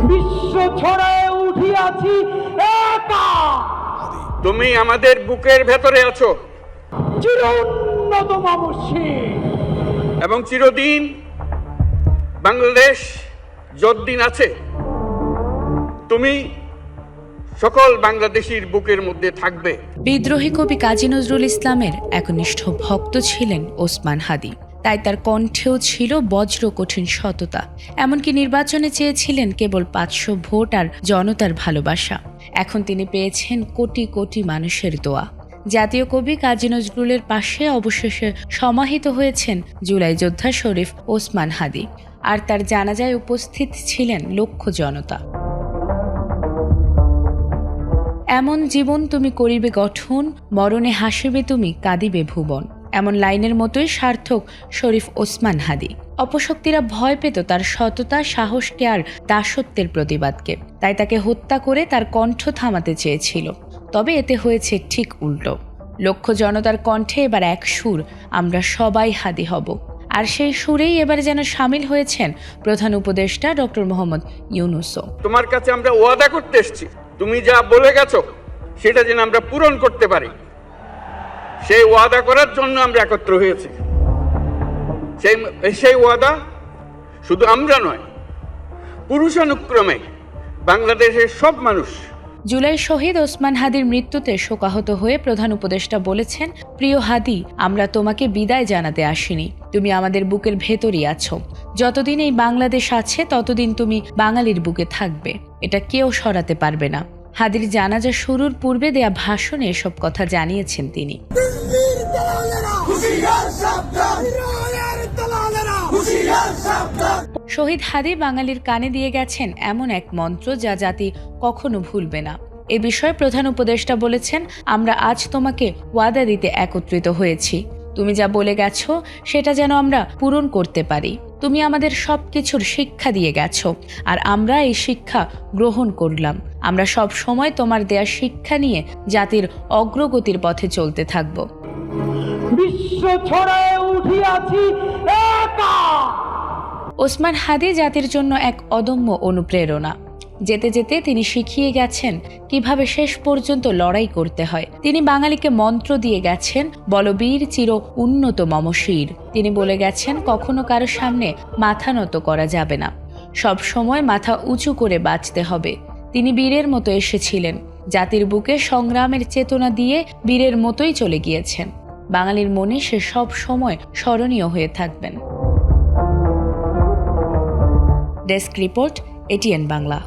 বিশ্ব ছড়ায় উঠিয়াছি একা। তুমি আমাদের বুকের ভেতরে আছো, চিরোন্নত মমশীর। এবং চিরদিন বাংলাদেশ যতদিন আছে তুমি সকল বাংলাদেশির বুকের মধ্যে থাকবে। বিদ্রোহী কবি কাজী নজরুল ইসলামের একনিষ্ঠ ভক্ত ছিলেন ওসমান হাদী। তাই তার কণ্ঠেও ছিল বজ্র কঠিন সততা। এমনকি নির্বাচনে চেয়েছিলেন কেবল 500 ভোট আর জনতার ভালোবাসা। এখন তিনি পেয়েছেন কোটি কোটি মানুষের দোয়া। জাতীয় কবি কাজী নজরুলের পাশে অবশেষে সমাহিত হয়েছেন জুলাই যোদ্ধা শরীফ ওসমান হাদী, আর তার জানাজায় উপস্থিত ছিলেন লক্ষ জনতা। এমন জীবন তুমি করিবে গঠন, মরণে হাসিবে তুমি কাঁদিবে ভুবন। এমন লাইনের মতোই সার্থক শরীফ ওসমান হাদী। অপশক্তিরা ভয় পেত তার সততা, সাহসকে আর দাসত্বের প্রতিবাদকে। তাই তাকে হত্যা করে তার কণ্ঠ থামাতে চেয়েছিল। তবে এতে হয়েছে ঠিক উল্টো। লক্ষ জনতার কণ্ঠে এবার এক সুর, আমরা সবাই হাদী হব। আর সেই সুরেই এবার যেন সামিল হয়েছেন প্রধান উপদেষ্টা ডক্টর মোহাম্মদ ইউনূসও। তোমার কাছে আমরা ওয়াদা করতে এসেছি, তুমি যা বলে গেছো সেটা যেন আমরা পূরণ করতে পারি। সেই ওয়াদা করার জন্য আমরা একত্র হয়েছি। সেই ওয়াদা শুধু আমরা নয়, পুরুষানুক্রমে বাংলাদেশের সব মানুষ। জুলাই শহীদ ওসমান হাদীর মৃত্যুতে শোকাহত হয়ে প্রধান উপদেষ্টা বলেছেন, প্রিয় হাদী, আমরা তোমাকে বিদায় জানাতে আসিনি। তুমি আমাদের বুকের ভেতরই আছো। যতদিন এই বাংলাদেশ আছে ততদিন তুমি বাঙালির বুকে থাকবে। এটা কেউ সরাতে পারবে না। হাদীর জানাজা শুরুর পূর্বে দেয়া ভাষণে এসব কথা জানিয়েছেন তিনি। শহীদ হাদী বাঙালির কানে দিয়ে গেছেন এমন এক মন্ত্র যা জাতি কখনো ভুলবে না। এ বিষয়ে প্রধান উপদেষ্টা বলেছেন, আমরা আজ তোমাকে ওয়াদা দিতে একত্রিত হয়েছি। তুমি যা বলে গেছো সেটা যেন আমরা পূরণ করতে পারি। তুমি আমাদের সবকিছুর শিক্ষা দিয়ে গেছো, আর আমরা এই শিক্ষা গ্রহণ করলাম। আমরা সব সময় তোমার দেয়া শিক্ষা নিয়ে জাতির অগ্রগতির পথে চলতে থাকব। বিশ্ব ছড়ায় উঠিয়াছি একা। ওসমান হাদী জাতির জন্য এক অদম্য অনুপ্রেরণা। যেতে যেতে তিনি শিখিয়ে গেছেন কিভাবে শেষ পর্যন্ত লড়াই করতে হয়। তিনি বাঙালিকে মন্ত্র দিয়ে গেছেন, বলবীর চির উন্নত মমশির। তিনি বলে গেছেন, কখনো কারো সামনে মাথা নত করা যাবে না, সব সময় মাথা উঁচু করে বাঁচতে হবে। তিনি বীরের মতো এসেছিলেন, জাতির বুকে সংগ্রামের চেতনা দিয়ে বীরের মতোই চলে গিয়েছেন। বাঙালির মনে সে সব সময় স্মরণীয় হয়ে থাকবেন। Desk report, ATN Bangla.